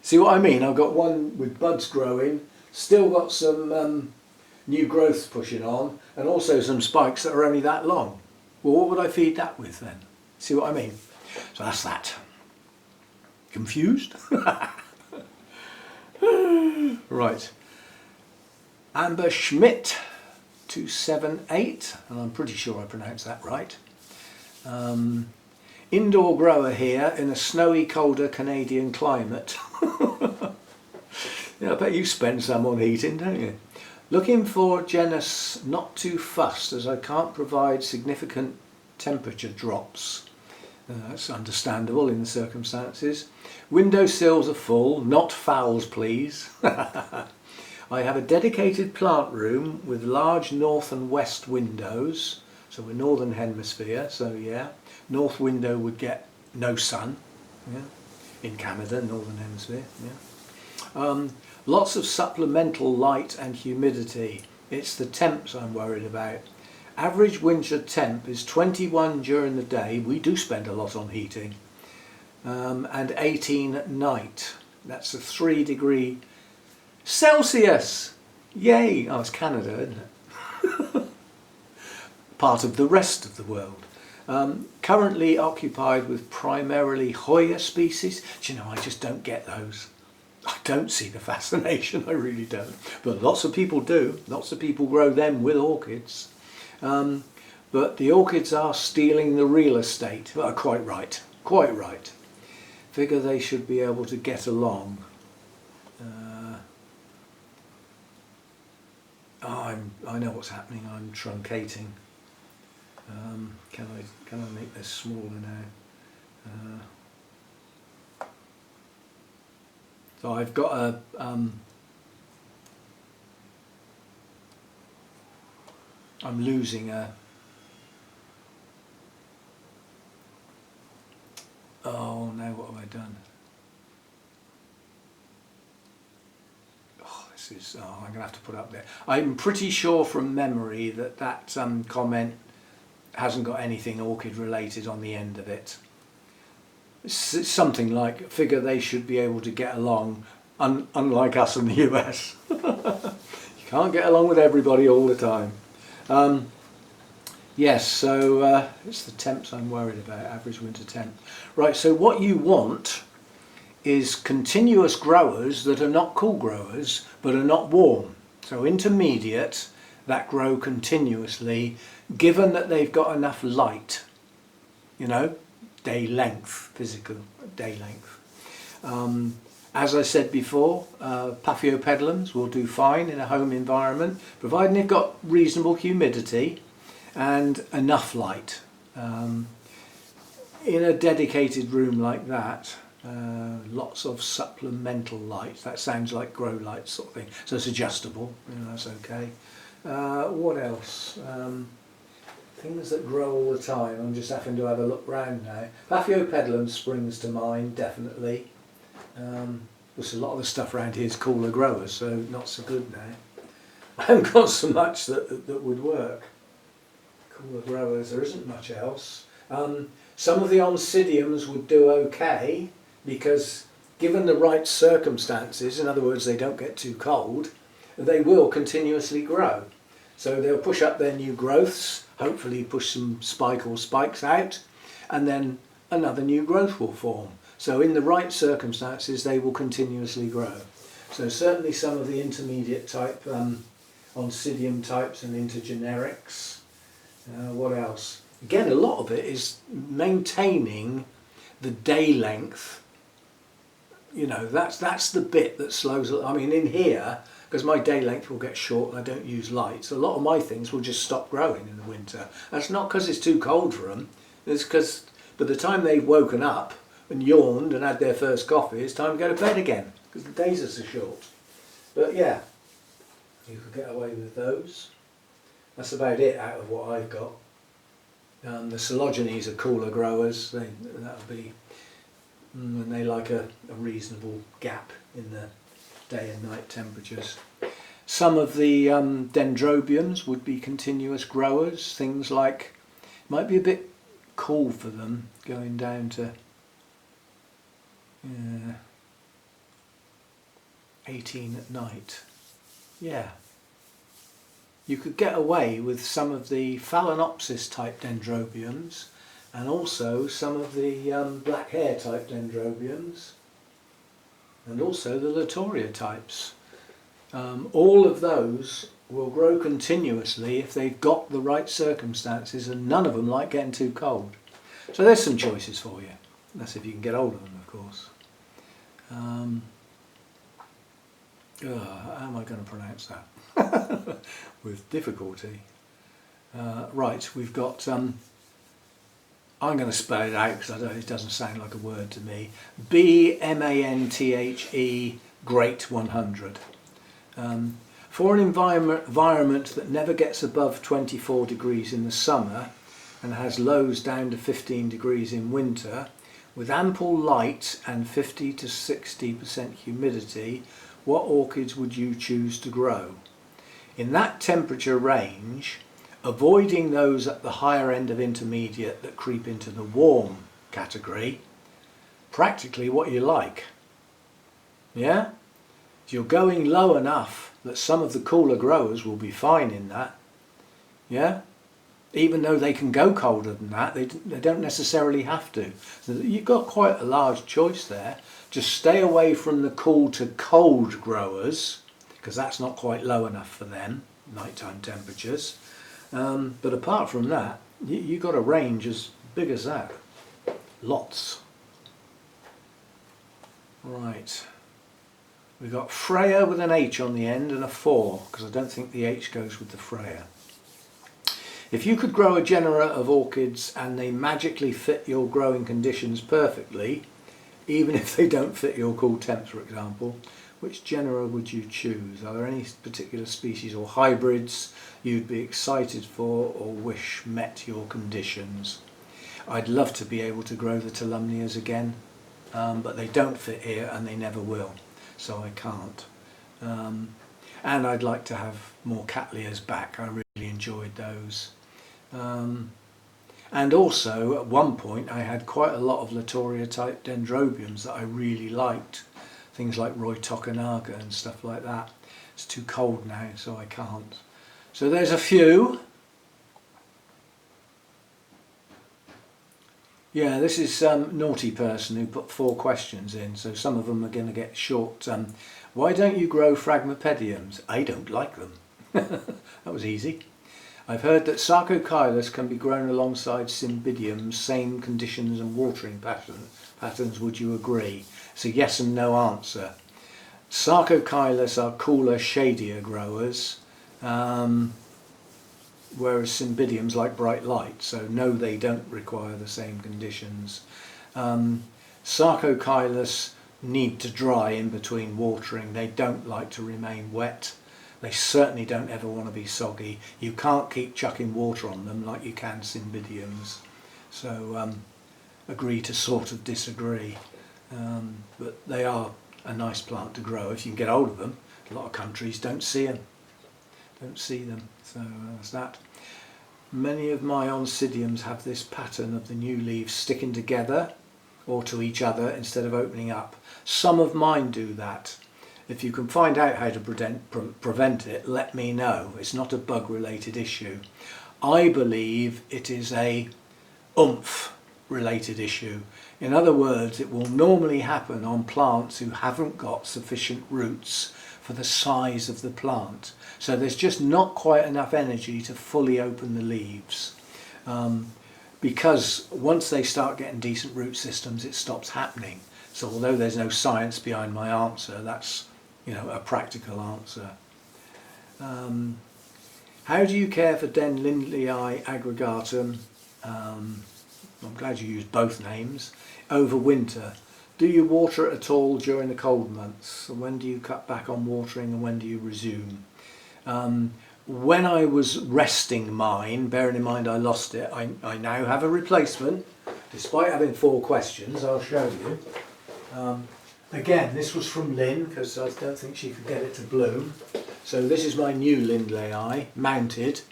See what I mean? I've got one with buds growing, still got some new growths pushing on, and also some spikes that are only that long. Well, what would I feed that with then? See what I mean? So that's that. Confused? Right. Amber Schmidt 278, and I'm pretty sure I pronounced that right. Indoor grower here in a snowy, colder Canadian climate. Yeah, I bet you spend some on heating, don't you? Looking for genus not too fussed, as I can't provide significant temperature drops. That's understandable in the circumstances. Window sills are full, not fouls please. I have a dedicated plant room with large north and west windows. So we're northern hemisphere, so yeah. North window would get no sun, yeah. In Canada, northern hemisphere, yeah. Lots of supplemental light and humidity. It's the temps I'm worried about. Average winter temp is 21 during the day. We do spend a lot on heating. And 18 at night. That's a 3 degree Celsius. Yay! Oh, it's Canada, isn't it? Part of the rest of the world. Currently occupied with primarily Hoya species. Do you know, I just don't get those. I don't see the fascination, I really don't. But lots of people do. Lots of people grow them with orchids. But the orchids are stealing the real estate. Well, quite right, quite right. Figure they should be able to get along. I know what's happening. I'm truncating. Can I make this smaller now? So I've got a I'm losing a oh no, what have I done? Oh, this is I'm gonna have to put up there. I'm pretty sure from memory that that comment hasn't got anything orchid related on the end of it. It's something like, figure they should be able to get along, unlike us in the US. You can't get along with everybody all the time. Yes, so it's the temps I'm worried about, average winter temp. Right, so what you want is continuous growers that are not cool growers, but are not warm. So intermediate, that grow continuously, given that they've got enough light, you know, day length, physical day length. As I said before, Paphiopedilums will do fine in a home environment, providing they've got reasonable humidity and enough light. In a dedicated room like that, lots of supplemental light. That sounds like grow light sort of thing. So it's adjustable, you know, that's okay. What else? Things that grow all the time. I'm just having to have a look round now. Paphiopedilum springs to mind, definitely. Because a lot of the stuff around here is cooler growers, so not so good now. I haven't got so much that would work. Cooler growers, there isn't much else. Some of the Oncidiums would do okay because given the right circumstances, in other words they don't get too cold, they will continuously grow. So they'll push up their new growths, hopefully push some spike or spikes out, and then another new growth will form. So in the right circumstances they will continuously grow. So certainly some of the intermediate type Oncidium types and intergenerics. What else? Again, a lot of it is maintaining the day length. You know, that's the bit that slows. I mean, in here, because my day length will get short and I don't use lights, a lot of my things will just stop growing in the winter. That's not because it's too cold for them. It's because by the time they've woken up and yawned and had their first coffee, it's time to go to bed again because the days are so short. But yeah, you could get away with those. That's about it out of what I've got. The Coelogenes are cooler growers. That'll be, and they like a reasonable gap in the day and night temperatures. Some of the Dendrobiums would be continuous growers. Things like, might be a bit cool for them going down to 18 at night. Yeah. You could get away with some of the Phalaenopsis type Dendrobiums and also some of the black hair type Dendrobiums and also the Latoria types. All of those will grow continuously if they've got the right circumstances, and none of them like getting too cold. So there's some choices for you. That's if you can get hold of them, of course. How am I going to pronounce that? With difficulty. Right, we've got, I'm going to spell it out because it doesn't sound like a word to me. BMANTHE Great 100. For an environment that never gets above 24 degrees in the summer and has lows down to 15 degrees in winter, with ample light and 50 to 60% humidity, what orchids would you choose to grow? In that temperature range, avoiding those at the higher end of intermediate that creep into the warm category, practically what you like. Yeah? You're going low enough that some of the cooler growers will be fine in that. Yeah? Even though they can go colder than that, they don't necessarily have to. So you've got quite a large choice there. Just stay away from the cool to cold growers, because that's not quite low enough for them, nighttime temperatures. But apart from that, you've got a range as big as that. Lots. Right. We've got Freya with an H on the end and a 4, because I don't think the H goes with the Freya. If you could grow a genera of orchids and they magically fit your growing conditions perfectly, even if they don't fit your cool temps, for example, which genera would you choose? Are there any particular species or hybrids you'd be excited for or wish met your conditions? I'd love to be able to grow the Tolumnias again, but they don't fit here and they never will, so I can't. And I'd like to have more Cattleyas back. I really enjoyed those. And also at one point I had quite a lot of Latoria type Dendrobiums that I really liked. Things like Roy Tokunaga and stuff like that. It's too cold now, so I can't. So there's a few. Yeah, this is Naughty Person who put 4 questions in, so some of them are going to get short. Why don't you grow Phragmipediums? I don't like them. That was easy. I've heard that Sarcochilus can be grown alongside Cymbidium, same conditions and watering patterns. Would you agree? It's a yes and no answer. Sarcochilus are cooler, shadier growers, whereas Cymbidiums like bright light, so no, they don't require the same conditions. Sarcochilus need to dry in between watering. They don't like to remain wet. They certainly don't ever want to be soggy. You can't keep chucking water on them like you can Cymbidiums. So agree to sort of disagree. But they are a nice plant to grow if you can get hold of them. A lot of countries don't see them. don't see them. So that's that. Many of my Oncidiums have this pattern of the new leaves sticking together or to each other instead of opening up. Some of mine do that. If you can find out how to prevent it, let me know. It's not a bug related issue. I believe it is a oomph related issue. In other words, it will normally happen on plants who haven't got sufficient roots for the size of the plant. So there's just not quite enough energy to fully open the leaves. Because once they start getting decent root systems, it stops happening. So although there's no science behind my answer, that's, you know, a practical answer. How do you care for Den Lindleyi aggregatum? I'm glad you used both names. Over winter. Do you water it at all during the cold months? And when do you cut back on watering and when do you resume? When I was resting mine, bearing in mind I lost it, I now have a replacement. Despite having 4 questions, I'll show you. Again, this was from Lynn because I don't think she could get it to bloom. So this is my new Lindleyi, mounted.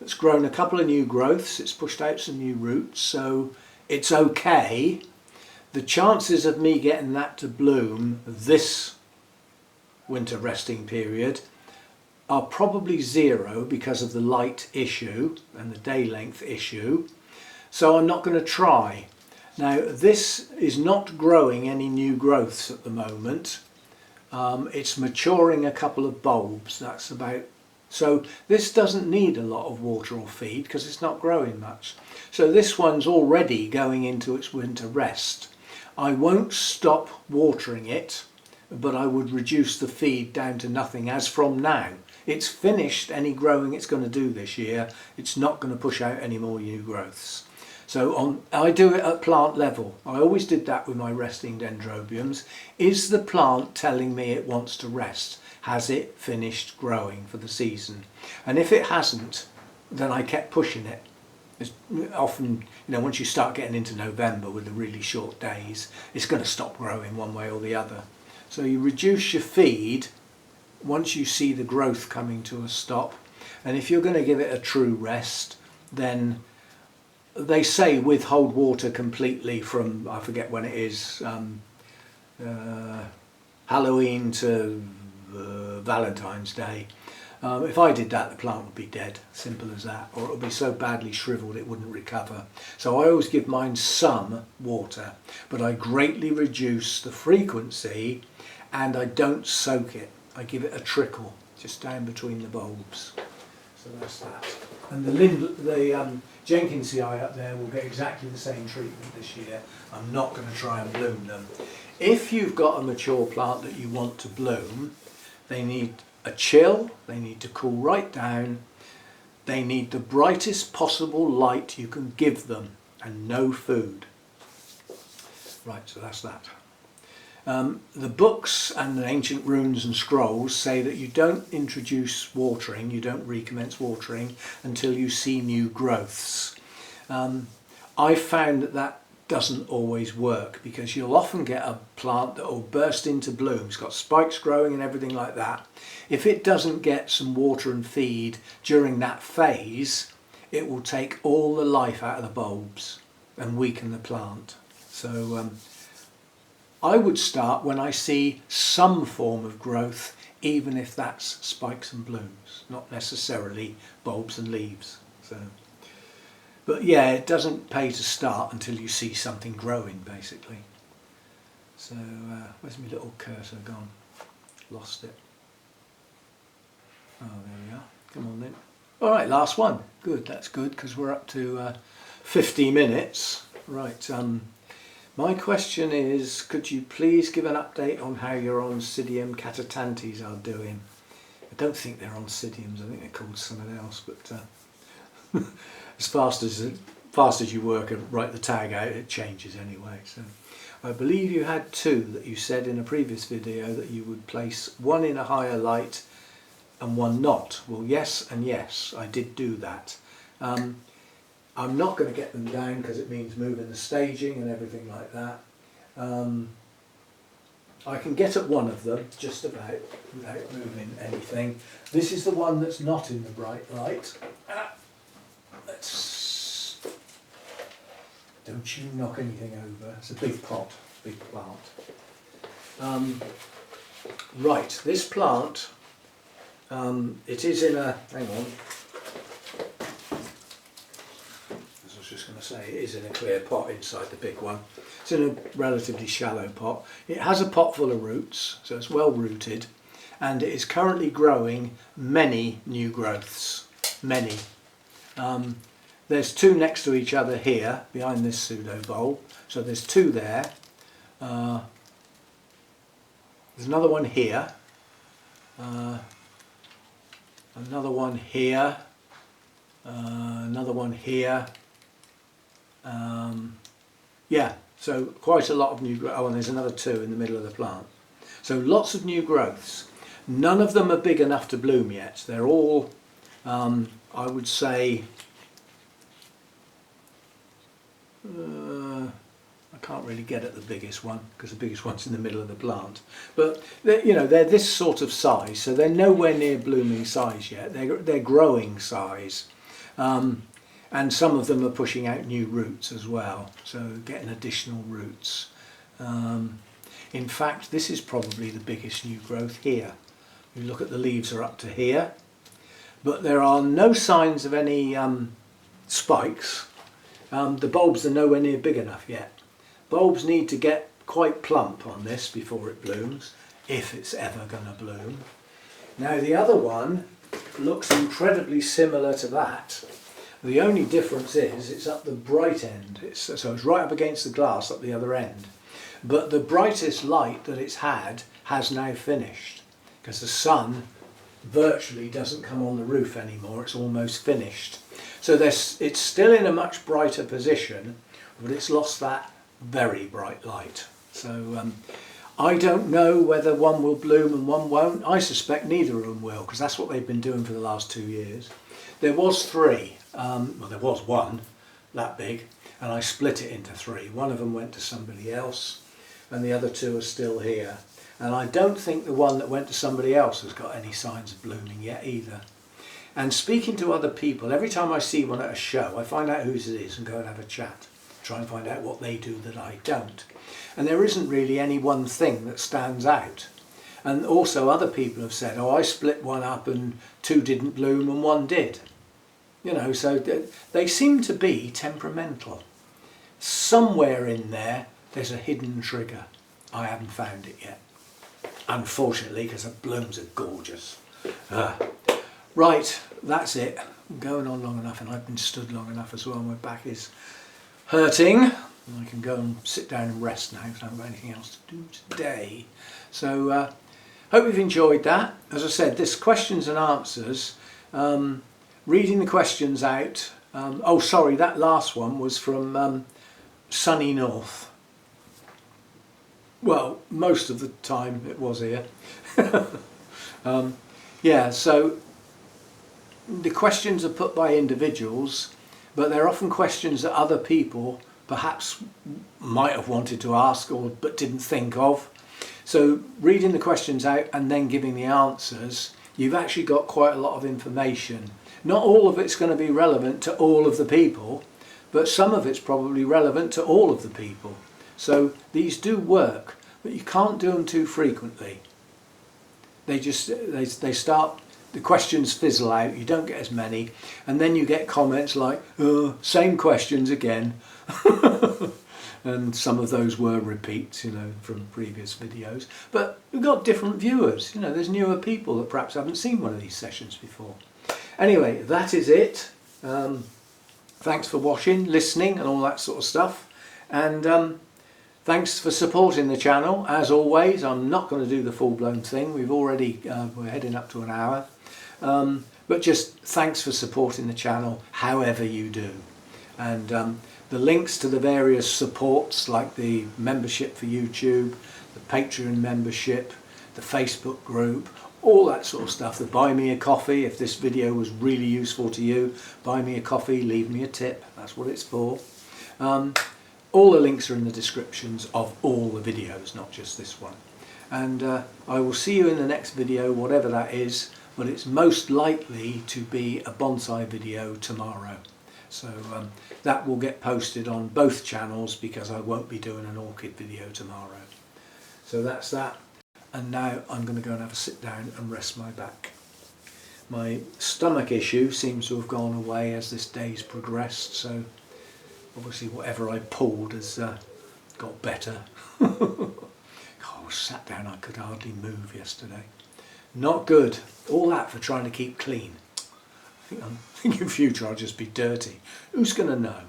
It's grown a couple of new growths, it's pushed out some new roots, so it's okay. The chances of me getting that to bloom this winter resting period are probably 0 because of the light issue and the day length issue. So I'm not going to try. Now this is not growing any new growths at the moment. It's maturing a couple of bulbs, that's about. So this doesn't need a lot of water or feed because it's not growing much. So this one's already going into its winter rest. I won't stop watering it, but I would reduce the feed down to nothing as from now. It's finished any growing it's going to do this year. It's not going to push out any more new growths. So I do it at plant level. I always did that with my resting dendrobiums. Is the plant telling me it wants to rest? Has it finished growing for the season? And if it hasn't, then I kept pushing it. It's often, you know, once you start getting into November with the really short days, it's going to stop growing one way or the other. So you reduce your feed once you see the growth coming to a stop. And if you're going to give it a true rest, then they say withhold water completely from, I forget when it is, Halloween to Valentine's Day. If I did that, the plant would be dead, simple as that, or it would be so badly shriveled it wouldn't recover. So I always give mine some water, but I greatly reduce the frequency and I don't soak it. I give it a trickle just down between the bulbs. So that's that. And the Jenkinsii up there will get exactly the same treatment this year. I'm not going to try and bloom them. If you've got a mature plant that you want to bloom, they need a chill, they need to cool right down, they need the brightest possible light you can give them and no food. Right, so that's that. The books and the ancient runes and scrolls say that you don't introduce watering, you don't recommence watering until you see new growths. I found that doesn't always work because you'll often get a plant that will burst into bloom. It's got spikes growing and everything like that. If it doesn't get some water and feed during that phase, it will take all the life out of the bulbs and weaken the plant. So I would start when I see some form of growth, even if that's spikes and blooms, not necessarily bulbs and leaves. So. But yeah, it doesn't pay to start until you see something growing, basically. So where's my little cursor gone? Lost it. Oh, there we are. Come on then. All right, last one. Good, that's good because we're up to 50 minutes. Right, my question is, could you please give an update on how your Oncidium catatantes are doing? I don't think they're Oncidiums, I think they're called something else, but as fast as you work and write the tag out, it changes anyway. So I believe you had 2 that you said in a previous video that you would place one in a higher light and one not. Well, yes and yes, I did do that. I'm not going to get them down because it means moving the staging and everything like that. I can get at one of them just about without moving anything. This is the one that's not in the bright light. Don't you knock anything over. It's a big pot, big plant. Right, this plant, it is in a, hang on, as I was just going to say, it is in a clear pot inside the big one. It's in a relatively shallow pot. It has a pot full of roots, so it's well rooted, and it is currently growing many new growths, many. There's two next to each other here, behind this pseudo bowl, so there's two there. There's another one here, another one here, another one here. Yeah, so quite a lot of new growth. Oh, and there's another two in the middle of the plant. So lots of new growths. None of them are big enough to bloom yet. They're all, I would say, I can't really get at the biggest one because the biggest one's in the middle of the plant. But you know, they're this sort of size, so they're nowhere near blooming size yet. They're growing size, and some of them are pushing out new roots as well, so getting additional roots. In fact, this is probably the biggest new growth here. You look at the leaves are up to here, but there are no signs of any spikes. The bulbs are nowhere near big enough yet. Bulbs need to get quite plump on this before it blooms, if it's ever going to bloom. Now the other one looks incredibly similar to that. The only difference is it's up the bright end, so it's right up against the glass at the other end. But the brightest light that it's had has now finished, because the sun virtually doesn't come on the roof anymore, it's almost finished. So it's still in a much brighter position, but it's lost that very bright light. So I don't know whether one will bloom and one won't. I suspect neither of them will, because that's what they've been doing for the last 2 years. There was three, well there was one that big, and I split it into three. One of them went to somebody else, and the other two are still here. And I don't think the one that went to somebody else has got any signs of blooming yet either. And speaking to other people, every time I see one at a show, I find out whose it is and go and have a chat. Try and find out what they do that I don't. And there isn't really any one thing that stands out. And also other people have said, oh, I split one up and two didn't bloom and one did. You know, so they seem to be temperamental. Somewhere in there, there's a hidden trigger. I haven't found it yet. Unfortunately, because the blooms are gorgeous. Right, that's it. I'm going on long enough, and I've been stood long enough as well. My back is hurting. I can go and sit down and rest now because I haven't got anything else to do today. So, hope you've enjoyed that. As I said, this questions and answers. Reading the questions out. Oh, sorry, that last one was from sunny North. Well, most of the time it was here. Yeah, so the questions are put by individuals, but they're often questions that other people perhaps might have wanted to ask but didn't think of. So reading the questions out and then giving the answers, you've actually got quite a lot of information. Not all of it's going to be relevant to all of the people, but some of it's probably relevant to all of the people. So these do work, but you can't do them too frequently. They start, the questions fizzle out, you don't get as many, and then you get comments like, same questions again. And some of those were repeats, you know, from previous videos. But we've got different viewers, you know, there's newer people that perhaps haven't seen one of these sessions before. Anyway, that is it. Thanks for watching, listening and all that sort of stuff. And thanks for supporting the channel. As always, I'm not going to do the full-blown thing. We've already, we're heading up to an hour. But just thanks for supporting the channel, however you do. And the links to the various supports, like the membership for YouTube, the Patreon membership, the Facebook group, all that sort of stuff. The buy me a coffee, if this video was really useful to you, buy me a coffee, leave me a tip, that's what it's for. All the links are in the descriptions of all the videos, not just this one. And I will see you in the next video, whatever that is, but it's most likely to be a bonsai video tomorrow. So that will get posted on both channels because I won't be doing an orchid video tomorrow. So that's that. And now I'm going to go and have a sit down and rest my back. My stomach issue seems to have gone away as this day's progressed, so obviously whatever I pulled has got better. I was sat down, I could hardly move yesterday. Not good. All that for trying to keep clean. I think in future I'll just be dirty. Who's going to know?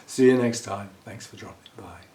See you next time. Thanks for dropping by.